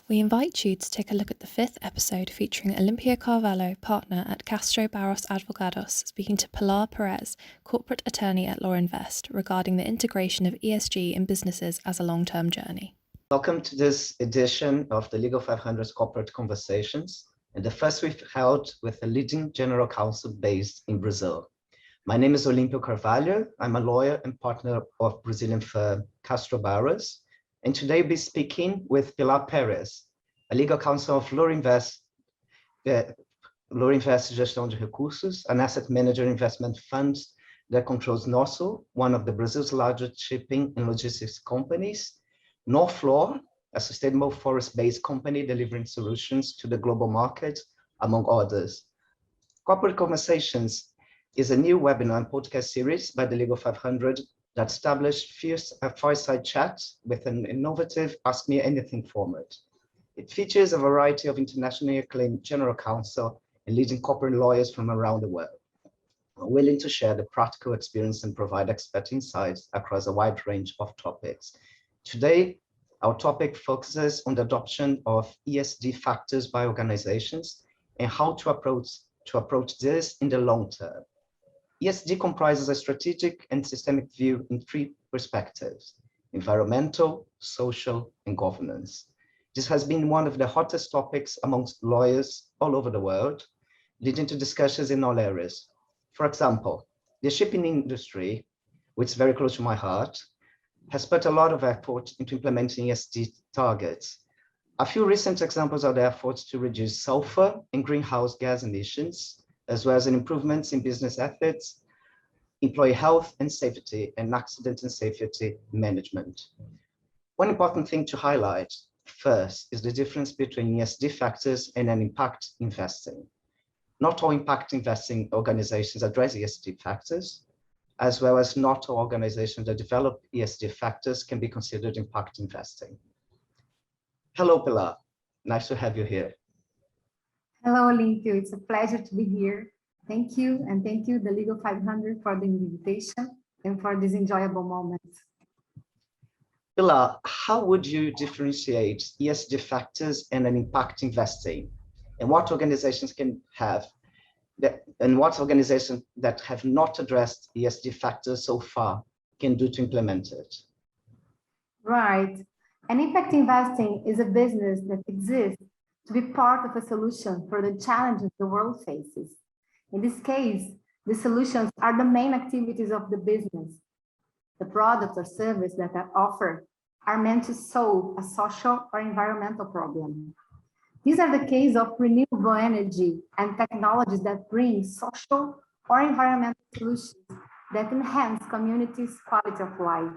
We invite you to take a look at the fifth episode featuring Olympia Carvalho, partner at Castro Barros Advogados, speaking to Pilar Perez, corporate attorney at Law Invest, regarding the integration of ESG in businesses as a long-term journey. Welcome to this edition of the Legal 500's Corporate Conversations, and the first we've held with a leading general counsel based in Brazil. My name is Olympia Carvalho. I'm a lawyer and partner of Brazilian firm Castro Barros, and today we'll be speaking with Pilar Perez, a legal counsel of Law Invest Gestão de Recursos, an asset manager investment fund that controls Norsul, one of the Brazil's largest shipping and logistics companies, Norflor, a sustainable forest-based company delivering solutions to the global market, among others. Corporate Conversations is a new webinar and podcast series by the Legal 500 that established a fireside chat with an innovative Ask Me Anything format. It features a variety of internationally acclaimed general counsel and leading corporate lawyers from around the world, willing to share the practical experience and provide expert insights across a wide range of topics. Today, our topic focuses on the adoption of ESG factors by organizations and how to approach this in the long term. ESG comprises a strategic and systemic view in three perspectives: environmental, social, and governance. This has been one of the hottest topics amongst lawyers all over the world, leading to discussions in all areas. For example, the shipping industry, which is very close to my heart, has put a lot of effort into implementing ESG targets. A few recent examples are the efforts to reduce sulfur and greenhouse gas emissions, as well as improvements in business ethics, employee health and safety, and accident and safety management. One important thing to highlight first is the difference between ESG factors and an impact investing. Not all impact investing organizations address ESG factors, as well as not all organizations that develop ESG factors can be considered impact investing. Hello, Pilar. Nice to have you here. Hello, Olympia. It's a pleasure to be here. Thank you, and thank you, the Legal 500, for the invitation and for this enjoyable moment. Pilar, how would you differentiate ESG factors and an impact investing? And what organizations can have and what organizations that have not addressed ESG factors so far can do to implement it? Right. And impact investing is a business that exists to be part of a solution for the challenges the world faces. In this case, the solutions are the main activities of the business. The products or services that are offered are meant to solve a social or environmental problem. These are the case of renewable energy and technologies that bring social or environmental solutions that enhance communities' quality of life.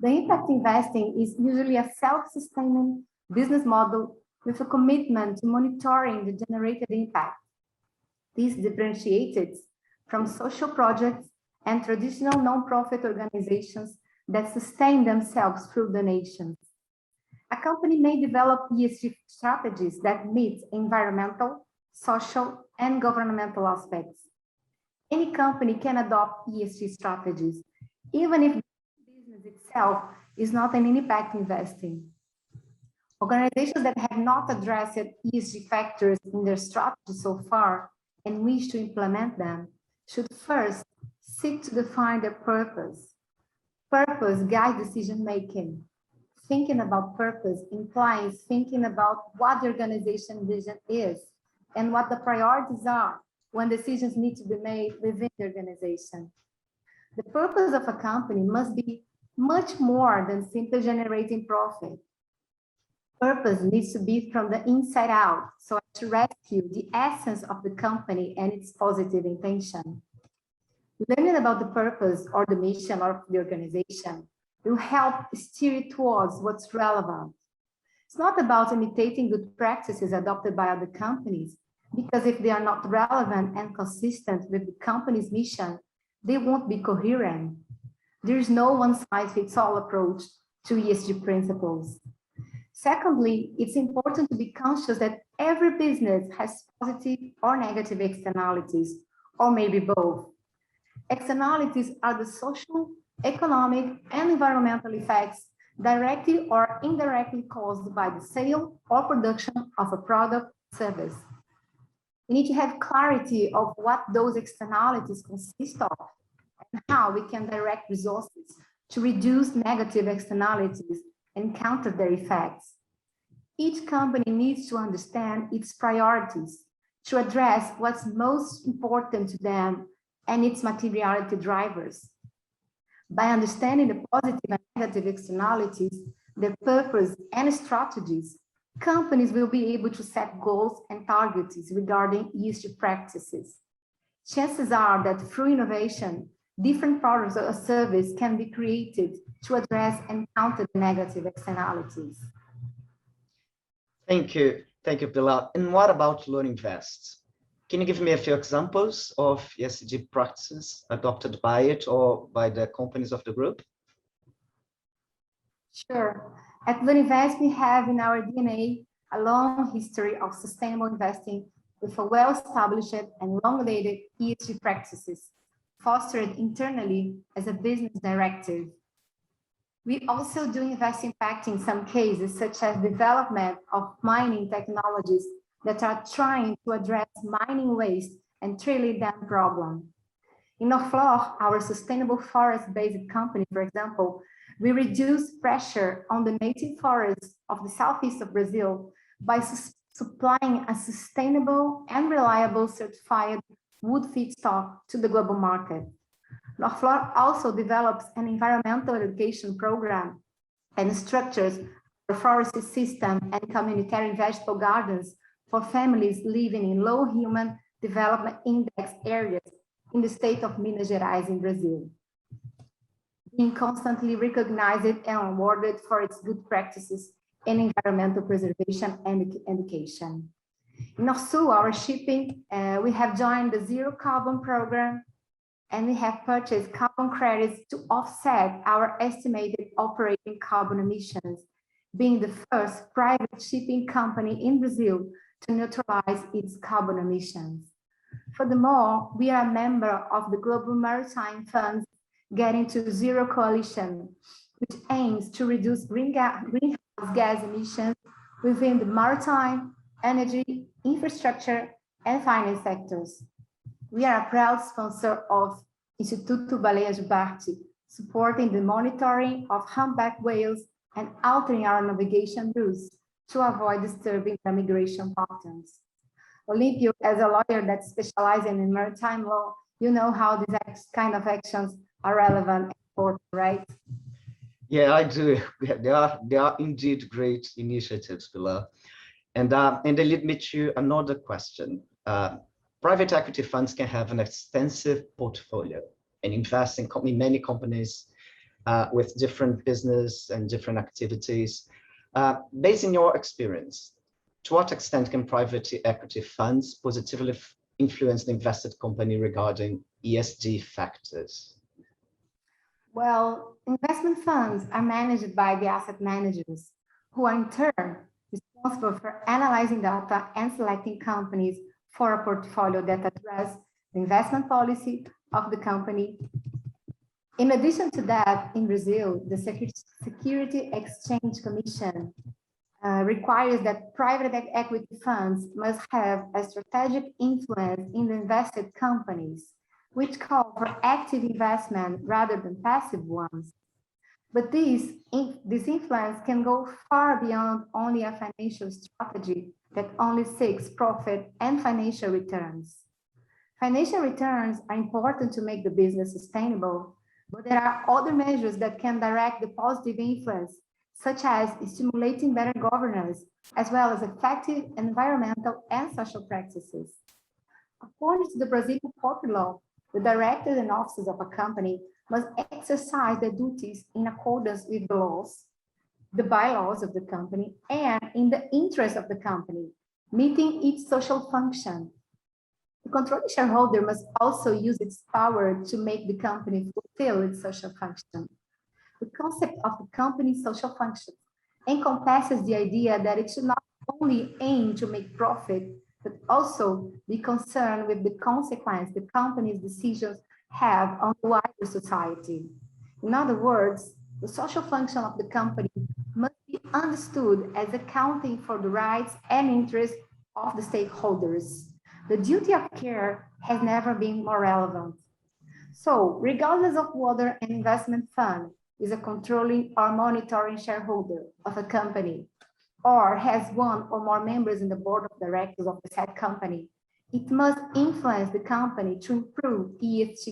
The impact investing is usually a self-sustaining business model with a commitment to monitoring the generated impact. This differentiates from social projects and traditional non-profit organizations that sustain themselves through donations. A company may develop ESG strategies that meet environmental, social, and governmental aspects. Any company can adopt ESG strategies, even if the business itself is not an impact investing. Organizations that have not addressed ESG factors in their strategy so far and wish to implement them should first seek to define their purpose. Purpose guides decision-making. Thinking about purpose implies thinking about what the organization vision is and what the priorities are when decisions need to be made within the organization. The purpose of a company must be much more than simply generating profit. Purpose needs to be from the inside out, so as to rescue the essence of the company and its positive intention. Learning about the purpose or the mission of the organization will help steer it towards what's relevant. It's not about imitating good practices adopted by other companies, because if they are not relevant and consistent with the company's mission, they won't be coherent. There is no one-size-fits-all approach to ESG principles. Secondly, it's important to be conscious that every business has positive or negative externalities, or maybe both. Externalities are the social, economic, and environmental effects directly or indirectly caused by the sale or production of a product or service. We need to have clarity of what those externalities consist of and how we can direct resources to reduce negative externalities and counter their effects. Each company needs to understand its priorities to address what's most important to them and its materiality drivers. By understanding the positive and negative externalities, their purpose and strategies, companies will be able to set goals and targets regarding ESG practices. Chances are that through innovation, different products or services can be created to address and counter the negative externalities. Thank you, Pilar. And what about Loan Invest? Can you give me a few examples of ESG practices adopted by it or by the companies of the group? Sure. At Loan we have in our DNA a long history of sustainable investing with a well-established and long-dated ESG practices, fostered internally as a business directive. We also do invest impact in some cases, such as development of mining technologies that are trying to address mining waste and trailing dam problem. In Norflor, our sustainable forest-based company, for example, we reduce pressure on the native forests of the southeast of Brazil by supplying a sustainable and reliable certified wood feedstock to the global market. Norflor also develops an environmental education program and structures a forestry system and communitarian vegetable gardens for families living in low human development index areas in the state of Minas Gerais in Brazil. Being constantly recognized and awarded for its good practices in environmental preservation and education. In Norsul, our shipping, we have joined the Zero Carbon Program, and we have purchased carbon credits to offset our estimated operating carbon emissions, being the first private shipping company in Brazil to neutralize its carbon emissions. Furthermore, we are a member of the Global Maritime Fund's Getting to Zero Coalition, which aims to reduce greenhouse gas emissions within the maritime, energy, infrastructure, and finance sectors. We are a proud sponsor of Instituto Baleia Jubarte, supporting the monitoring of humpback whales and altering our navigation routes to avoid disturbing the migration patterns. Olympio, as a lawyer that specializes in maritime law, you know how these kind of actions are relevant and important, right? Yeah, I do. They are indeed great initiatives, Pilar. And they lead me to another question. Private equity funds can have an extensive portfolio and invest in many companies with different business and different activities. Based on your experience, to what extent can private equity funds positively influence the invested company regarding ESG factors? Well, investment funds are managed by the asset managers, who are in turn responsible for analyzing data and selecting companies for a portfolio that address the investment policy of the company. In addition to that, in Brazil, the Security Exchange Commission requires that private equity funds must have a strategic influence in the invested companies, which call for active investment rather than passive ones. But this influence can go far beyond only a financial strategy that only seeks profit and financial returns. Financial returns are important to make the business sustainable, but there are other measures that can direct the positive influence, such as stimulating better governance, as well as effective environmental and social practices. According to the Brazilian corporate law, the directors and officers of a company must exercise their duties in accordance with the laws, the bylaws of the company, and in the interest of the company, meeting its social function. The controlling shareholder must also use its power to make the company fulfill its social function. The concept of the company's social function encompasses the idea that it should not only aim to make profit, but also be concerned with the consequence the company's decisions have on the wider society. In other words, the social function of the company must be understood as accounting for the rights and interests of the stakeholders. The duty of care has never been more relevant. So, regardless of whether an investment fund is a controlling or monitoring shareholder of a company, or has one or more members in the board of directors of the said company, it must influence the company to improve its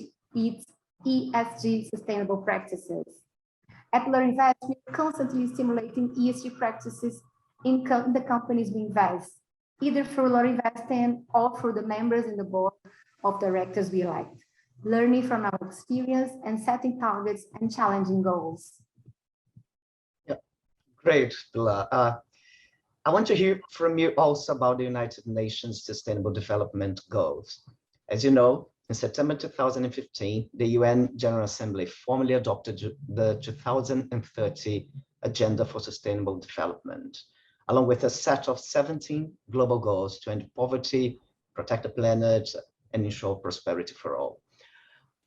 ESG sustainable practices. At LearnInvest, we are constantly stimulating ESG practices in the companies we invest, either through LearnInvest or through the members in the board of directors we elect, learning from our experience and setting targets and challenging goals. Yeah, great, Pilar. I want to hear from you also about the United Nations Sustainable Development Goals. As you know, in September 2015, the UN General Assembly formally adopted the 2030 Agenda for Sustainable Development, along with a set of 17 global goals to end poverty, protect the planet, and ensure prosperity for all.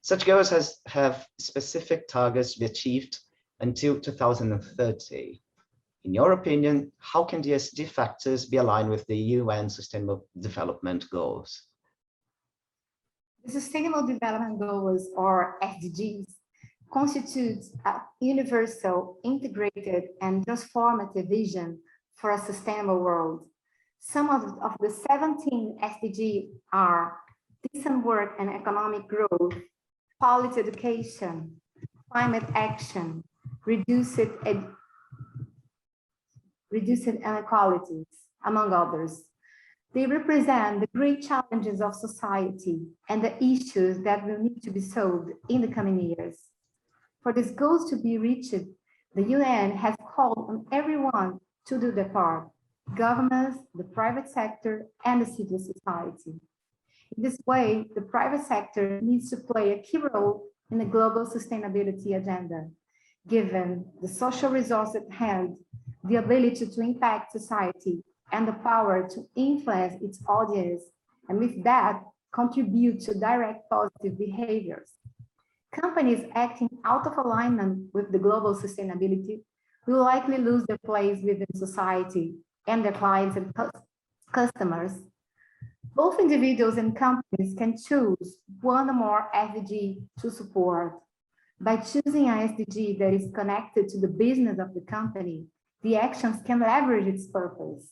Such goals have specific targets to be achieved until 2030. In your opinion, how can the ESG factors be aligned with the UN Sustainable Development Goals? The Sustainable Development Goals, or SDGs, constitutes a universal, integrated, and transformative vision for a sustainable world. Some of the 17 SDGs are decent work and economic growth, quality education, climate action, reduced inequalities, among others. They represent the great challenges of society and the issues that will need to be solved in the coming years. For these goals to be reached, the UN has called on everyone to do their part: governments, the private sector, and the civil society. In this way, the private sector needs to play a key role in the global sustainability agenda, given the social resource at hand, the ability to impact society, and the power to influence its audience, and with that, contribute to direct positive behaviors. Companies acting out of alignment with the global sustainability will likely lose their place within society and their clients and customers. Both individuals and companies can choose one or more SDG to support. By choosing an SDG that is connected to the business of the company, the actions can leverage its purpose.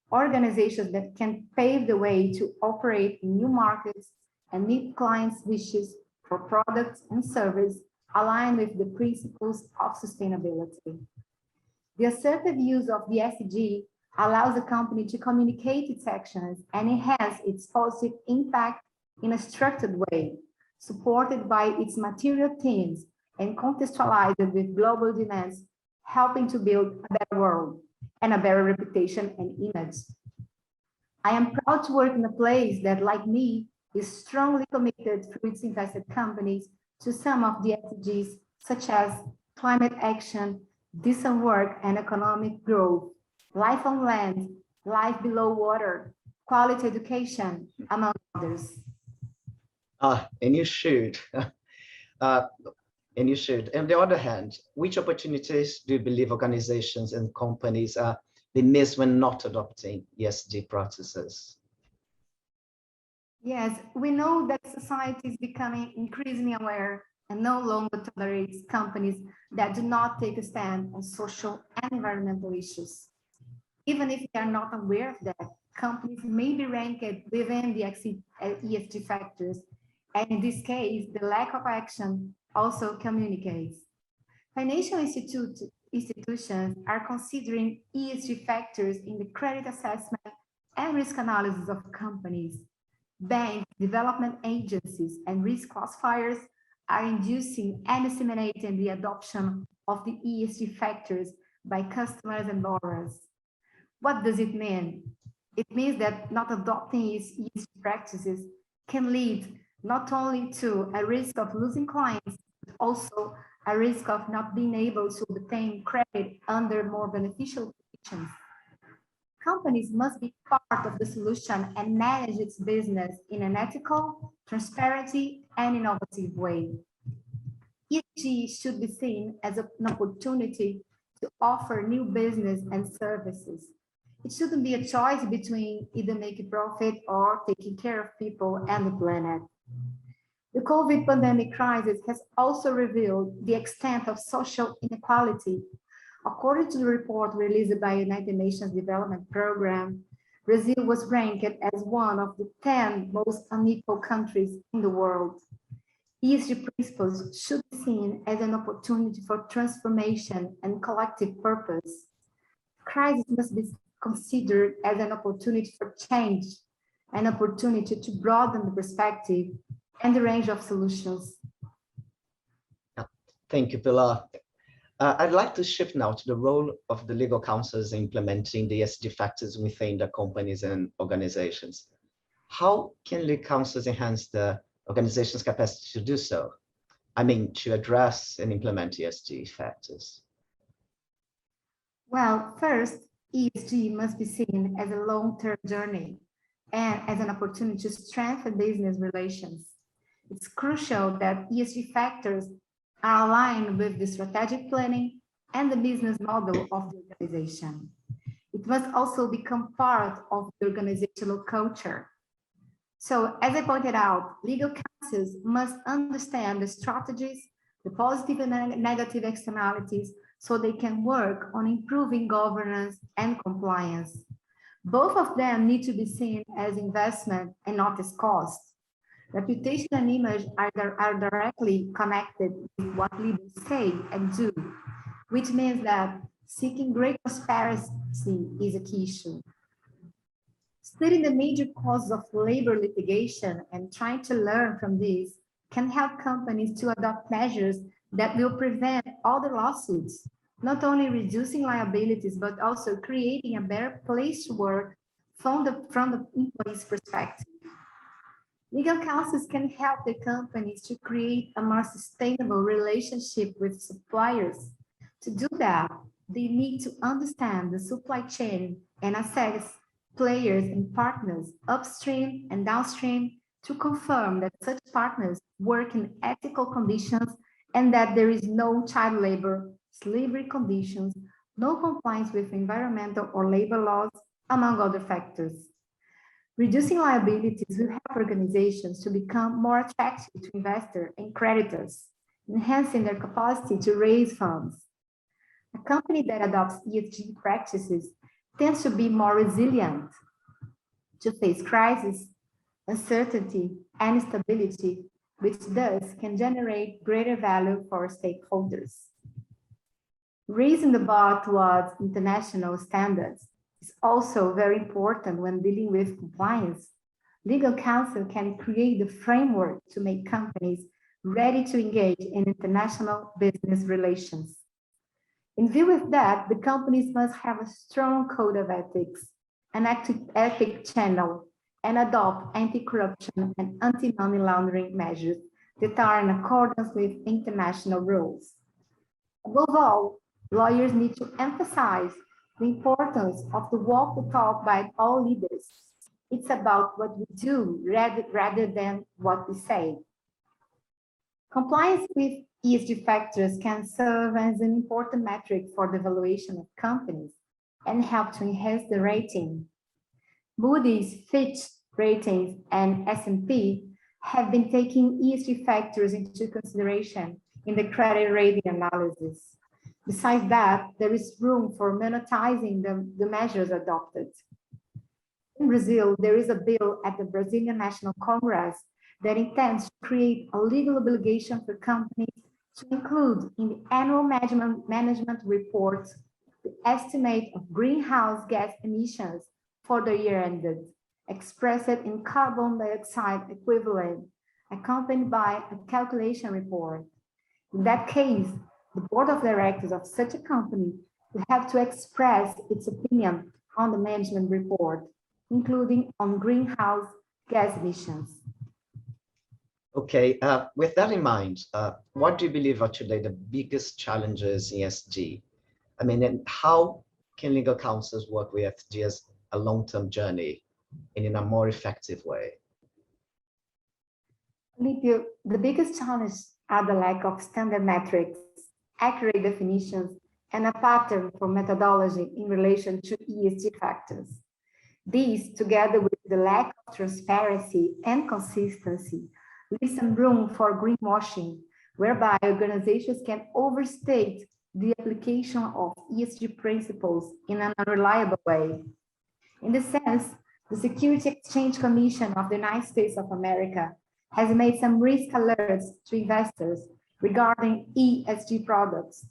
Organizations that can pave the way to operate in new markets and meet clients' wishes for products and services aligned with the principles of sustainability. The assertive use of the SDG allows the company to communicate its actions and enhance its positive impact in a structured way, supported by its material themes and contextualized with global demands, helping to build a better world and a better reputation and image. I am proud to work in a place that, like me, is strongly committed through its invested companies to some of the SDGs, such as climate action, decent work and economic growth, life on land, life below water, quality education, among others. And you should. And you should. On the other hand, which opportunities do you believe organizations and companies they miss when not adopting ESG practices? Yes, we know that society is becoming increasingly aware and no longer tolerates companies that do not take a stand on social and environmental issues. Even if they are not aware of that, companies may be ranked within the ESG factors, and in this case, the lack of action also communicates. Financial institutions are considering ESG factors in the credit assessment and risk analysis of companies. Banks, development agencies, and risk classifiers are inducing and disseminating the adoption of the ESG factors by customers and borrowers. What does it mean? It means that not adopting ESG practices can lead not only to a risk of losing clients, but also a risk of not being able to obtain credit under more beneficial conditions. Companies must be part of the solution and manage its business in an ethical, transparent, and innovative way. ESG should be seen as an opportunity to offer new business and services. It shouldn't be a choice between either making profit or taking care of people and the planet. The COVID pandemic crisis has also revealed the extent of social inequality. According to the report released by United Nations Development Program, Brazil was ranked as one of the 10 most unequal countries in the world. ESG principles should be seen as an opportunity for transformation and collective purpose. Crisis must be considered as an opportunity for change, an opportunity to broaden the perspective and the range of solutions. Thank you, Pilar. I'd like to shift now to the role of the legal counsels implementing the ESG factors within the companies and organizations. How can legal counsels enhance the organization's capacity to do so? I mean, to address and implement ESG factors. Well, first, ESG must be seen as a long-term journey and as an opportunity to strengthen business relations. It's crucial that ESG factors are aligned with the strategic planning and the business model of the organization. It must also become part of the organizational culture. So, as I pointed out, legal counsels must understand the strategies, the positive and negative externalities, so they can work on improving governance and compliance. Both of them need to be seen as investment and not as cost. Reputation and image are directly connected with what leaders say and do, which means that seeking great transparency is a key issue. Studying the major causes of labor litigation and trying to learn from these can help companies to adopt measures that will prevent other lawsuits, not only reducing liabilities, but also creating a better place to work from the employee's perspective. Legal counsels can help the companies to create a more sustainable relationship with suppliers. To do that, they need to understand the supply chain and assess players and partners upstream and downstream to confirm that such partners work in ethical conditions and that there is no child labor, slavery conditions, no compliance with environmental or labor laws, among other factors. Reducing liabilities will help organizations to become more attractive to investors and creditors, enhancing their capacity to raise funds. A company that adopts ESG practices tends to be more resilient to face crisis, uncertainty, and instability, which thus can generate greater value for stakeholders. Raising the bar towards international standards is also very important when dealing with compliance. Legal counsel can create the framework to make companies ready to engage in international business relations. In view of that, the companies must have a strong code of ethics, an active ethic channel, and adopt anti-corruption and anti-money laundering measures that are in accordance with international rules. Above all, lawyers need to emphasize the importance of the walk the talk by all leaders. It's about what we do rather than what we say. Compliance with ESG factors can serve as an important metric for the evaluation of companies and help to enhance the rating. Moody's, Fitch Ratings, and S&P have been taking ESG factors into consideration in the credit rating analysis. Besides that, there is room for monetizing the measures adopted. In Brazil, there is a bill at the Brazilian National Congress that intends to create a legal obligation for companies to include in the annual management reports the estimate of greenhouse gas emissions for the year ended, expressed in carbon dioxide equivalent, accompanied by a calculation report. In that case, the board of directors of such a company will have to express its opinion on the management report, including on greenhouse gas emissions. Okay, with that in mind, what do you believe are today the biggest challenges in ESG? I mean, and how can legal counsels work with ESG as a long-term journey and in a more effective way? The biggest challenge are the lack of standard metrics, accurate definitions, and a pattern for methodology in relation to ESG factors. These, together with the lack of transparency and consistency, leave some room for greenwashing, whereby organizations can overstate the application of ESG principles in an unreliable way. In this sense, the Security Exchange Commission of the United States of America has made some risk alerts to investors regarding ESG products.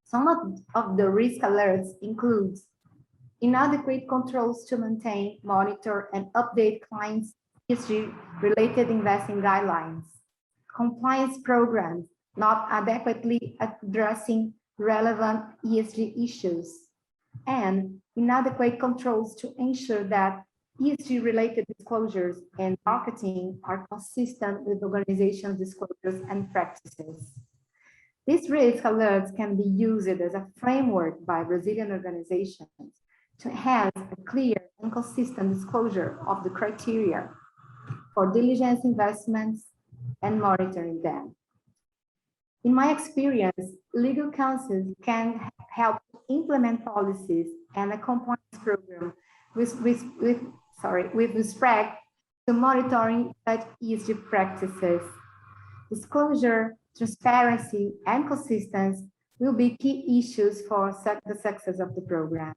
Some of the risk alerts include inadequate controls to maintain, monitor, and update clients' ESG-related investing guidelines, compliance programs not adequately addressing relevant ESG issues, and inadequate controls to ensure that ESG-related disclosures and marketing are consistent with organizations' disclosures and practices. These risk alerts can be used as a framework by Brazilian organizations to enhance a clear and consistent disclosure of the criteria for diligence investments and monitoring them. In my experience, legal counsels can help implement policies and a compliance program with respect to monitoring such ESG practices. Disclosure, transparency, and consistency will be key issues for the success of the program.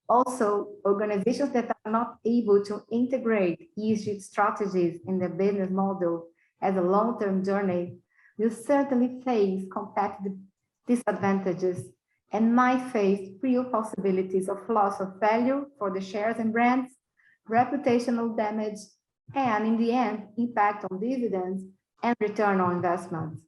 Also, organizations that are not able to integrate ESG strategies in their business model as a long-term journey will certainly face competitive disadvantages and might face real possibilities of loss of value for the shares and brands, reputational damage, and in the end, impact on dividends and return on investment.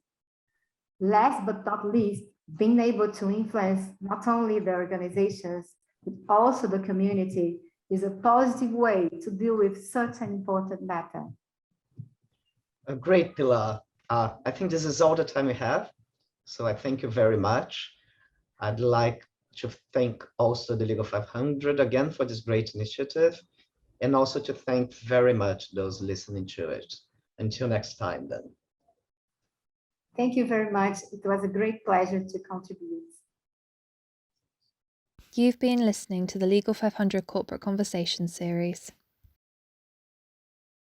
Last but not least, being able to influence not only the organizations, but also the community is a positive way to deal with such an important matter. Great, Pilar. I think this is all the time we have. So I thank you very much. I'd like to thank also the Legal 500 again for this great initiative, and also to thank very much those listening to it. Until next time then. Thank you very much. It was a great pleasure to contribute. You've been listening to the Legal 500 Corporate Conversation series.